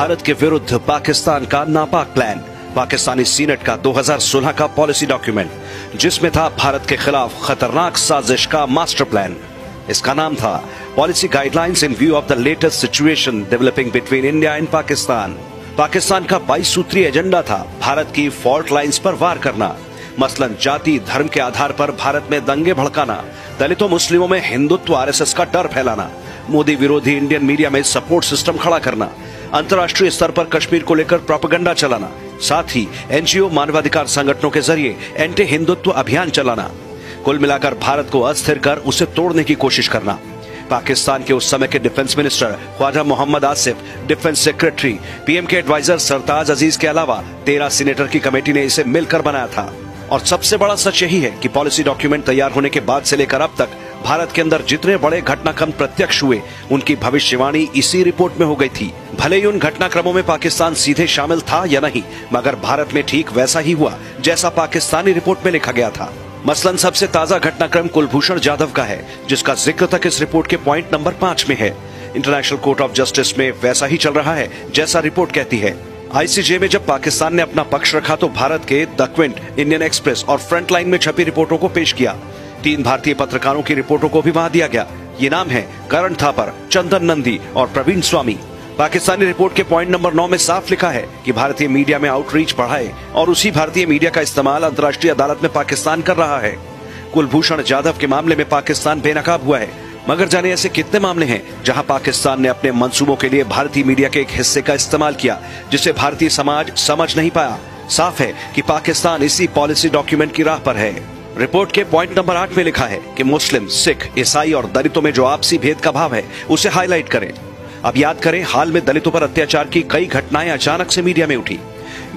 भारत के विरुद्ध पाकिस्तान का नापाक प्लान, पाकिस्तानी सीनेट का 2016 का पॉलिसी डॉक्यूमेंट, जिसमें था भारत के खिलाफ खतरनाक साजिश का मास्टर प्लान। इसका नाम था policy guidelines in view of the latest situation developing between India and Pakistan. Pakistan का 22 सूत्रीय एजेंडा था भारत की फॉल्ट लाइंस पर वार करना, मसलन जाति धर्म के आधार पर भारत में दंगे भड़काना, दलितों मुस्लिमों में हिंदुत्व आरएसएस का डर फैलाना, मोदी विरोधी इंडियन मीडिया में सपोर्ट सिस्टम खड़ा करना, अंतर्राष्ट्रीय स्तर पर कश्मीर को लेकर प्रोपेगेंडा चलाना, साथ ही एनजीओ मानवाधिकार संगठनों के जरिए एंटी हिंदुत्व अभियान चलाना, कुल मिलाकर भारत को अस्थिर कर उसे तोड़ने की कोशिश करना। पाकिस्तान के उस समय के defence minister Khawaja Muhammad Asif, defence secretary, PM के एडवाइजर सरताज अजीज के अलावा 13 सीनेटर की कमेटी ने इसे मिलकर बनाया था। और सबसे बड़ा सच यही है कि पॉलिसी डॉक्यूमेंट तैयार होने के बाद से लेकर अब तक भारत के अंदर जितने बड़े घटनाक्रम प्रत्यक्ष हुए, उनकी भविष्यवाणी इसी रिपोर्ट में हो गई थी। भले ही उन घटनाक्रमों में पाकिस्तान सीधे शामिल था या नहीं, मगर भारत में ठीक वैसा ही हुआ जैसा पाकिस्तानी रिपोर्ट में लिखा गया था। मसलन सबसे ताजा घटनाक्रम कुलभूषण जाधव का है, जिसका जिक्र तक इस रिपोर्ट के पॉइंट नंबर 5 में है। इंटरनेशनल कोर्ट ऑफ जस्टिस में वैसा ही चल रहा है जैसा रिपोर्ट कहती है। आईसीजे में जब पाकिस्तान ने अपना पक्ष रखा तो भारत के द क्विंट, इंडियन एक्सप्रेस और फ्रंटलाइन में छपी रिपोर्टों को पेश किया। 3 भारतीय पत्रकारों की रिपोर्टों को भी वहां दिया गया। ये नाम है करण थापर, चंदन नंदी और प्रवीण स्वामी। पाकिस्तानी रिपोर्ट के पॉइंट नंबर 9 में साफ लिखा है कि भारतीय मीडिया में आउटरीच बढ़ाए और उसी भारतीय मीडिया का इस्तेमाल अंतर्राष्ट्रीय अदालत में पाकिस्तान कर रहा है। कुलभूषण जाधव के मामले में पाकिस्तान बेनकाब हुआ है, मगर जाने ऐसे कितने मामले हैं जहां पाकिस्तान ने अपने मंसूबों के लिए भारतीय मीडिया के एक हिस्से का इस्तेमाल किया, जिसे भारतीय समाज समझ नहीं पाया। साफ है कि पाकिस्तान इसी पॉलिसी डॉक्यूमेंट की राह पर है। रिपोर्ट के पॉइंट नंबर 8 में लिखा है कि मुस्लिम, सिख, ईसाई और दलितों में जो आपसी भेद का भाव है उसे हाईलाइट करें। अब याद करें, हाल में दलितों पर अत्याचार की कई घटनाएं अचानक से मीडिया में उठी।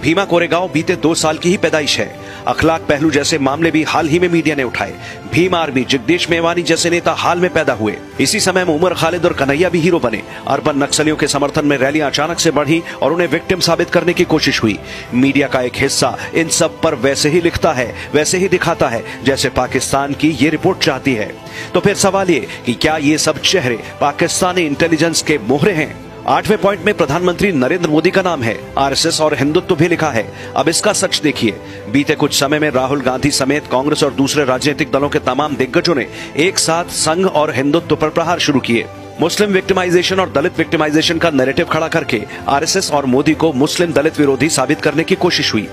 भीमा कोरेगांव बीते 2 साल की ही पैदाइश है। अखलाक पहलू जैसे मामले भी हाल ही में मीडिया ने उठाए। भीम आर्मी, जगदीश मेवानी जैसे नेता हाल में पैदा हुए। इसी समय में उमर खालिद और कन्हैया भी हीरो बने। अर्बन नक्सलियों के समर्थन में रैलियां अचानक से बढ़ी और उन्हें विक्टिम साबित करने की कोशिश हुई। मीडिया का एक हिस्सा इन सब पर वैसे ही लिखता है, वैसे ही दिखाता है जैसे पाकिस्तान की ये रिपोर्ट चाहती है। तो फिर सवाल ये कि क्या ये सब चेहरे पाकिस्तानी इंटेलिजेंस के मोहरे हैं? 8वें पॉइंट में प्रधानमंत्री नरेंद्र मोदी का नाम है, आरएसएस और हिंदुत्व भी लिखा है। अब इसका सच देखिए। बीते कुछ समय में राहुल गांधी समेत कांग्रेस और दूसरे राजनीतिक दलों के तमाम दिग्गजों ने एक साथ संघ और हिंदुत्व पर प्रहार शुरू किए। मुस्लिम विक्टिमाइजेशन और दलित विक्टिमाइजेशन का नैरेटिव खड़ा करके आरएसएस और मोदी को मुस्लिम दलित विरोधी साबित करने की कोशिश हुई।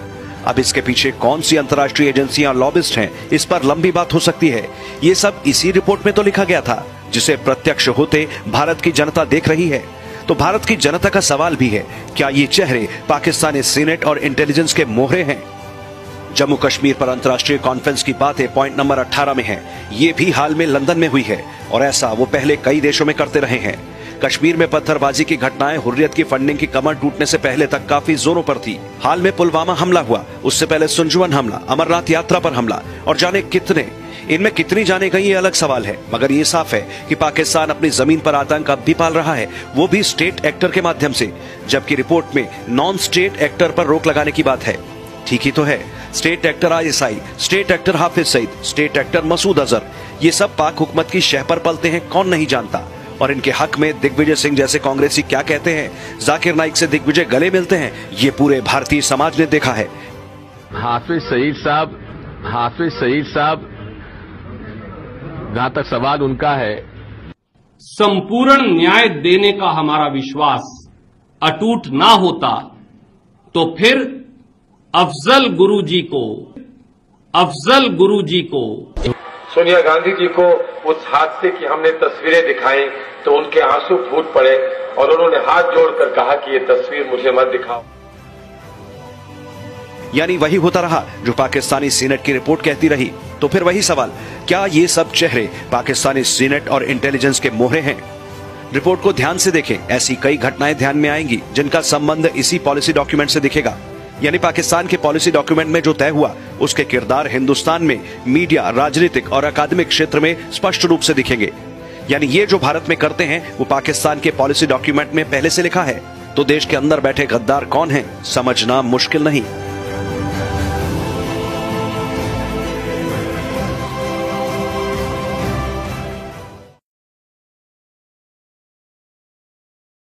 अब इसके पीछे कौन सी अंतर्राष्ट्रीय एजेंसियां, लॉबिस्ट हैं, इस पर लंबी बात हो सकती है। ये सब इसी रिपोर्ट में तो लिखा गया था, जिसे प्रत्यक्ष होते भारत की जनता देख रही है। तो भारत की जनता का सवाल भी है, क्या ये चेहरे पाकिस्तानी सीनेट और इंटेलिजेंस के मोहरे हैं? जम्मू कश्मीर पर अंतर्राष्ट्रीय कॉन्फ्रेंस की बातें पॉइंट नंबर 18 में है। ये भी हाल में लंदन में हुई है और ऐसा वो पहले कई देशों में करते रहे हैं। कश्मीर में पत्थरबाजी की घटनाएं हुर्रियत की फंडिंग की कमर टूटने से पहले तक काफी जोरों पर थी। हाल में पुलवामा हमला हुआ, उससे पहले सुंजवन हमला, अमरनाथ यात्रा पर हमला और जाने कितने। इनमें कितनी जाने गई ये अलग सवाल है, मगर ये साफ है कि पाकिस्तान अपनी जमीन पर आतंक अब भी पाल रहा है, वो भी स्टेट एक्टर के माध्यम से, जबकि रिपोर्ट में नॉन स्टेट एक्टर पर रोक लगाने की बात है। ठीक ही तो है। State actor ISI, state actor Hafiz Saeed, state actor Masood Azhar, ये सब पाक हुकूमत की शह पर पलते हैं, कौन नहीं जानता। और इनके हक में दिग्विजय सिंह जैसे कांग्रेसी क्या कहते हैं, जाकिर नाइक से दिग्विजय गले मिलते हैं, ये पूरे भारतीय समाज ने देखा है। हाफिज सईद साहब जहां तक सवाल उनका है, संपूर्ण न्याय देने का हमारा विश्वास अटूट ना होता तो फिर अफजल गुरुजी को सोनिया गांधी जी को उस हादसे की हमने तस्वीरें दिखाई तो उनके आंसू फूट पड़े और उन्होंने हाथ जोड़कर कहा कि ये तस्वीर मुझे मत दिखाओ। यानी वही होता रहा जो पाकिस्तानी सीनेट की रिपोर्ट कहती रही। तो फिर वही सवाल, क्या ये सब चेहरे पाकिस्तानी सीनेट और इंटेलिजेंस के मोहरे हैं? रिपोर्ट को ध्यान से देखें, ऐसी कई घटनाएं ध्यान में आएंगी जिनका संबंध इसी पॉलिसी डॉक्यूमेंट से दिखेगा। यानी पाकिस्तान के पॉलिसी डॉक्यूमेंट में जो तय हुआ, उसके किरदार हिंदुस्तान में मीडिया, राजनीतिक और अकादमिक क्षेत्र में स्पष्ट रूप से दिखेंगे। यानी ये जो भारत में करते हैं वो पाकिस्तान के पॉलिसी डॉक्यूमेंट में पहले से लिखा है। तो देश के अंदर बैठे गद्दार कौन है, समझना मुश्किल नहीं।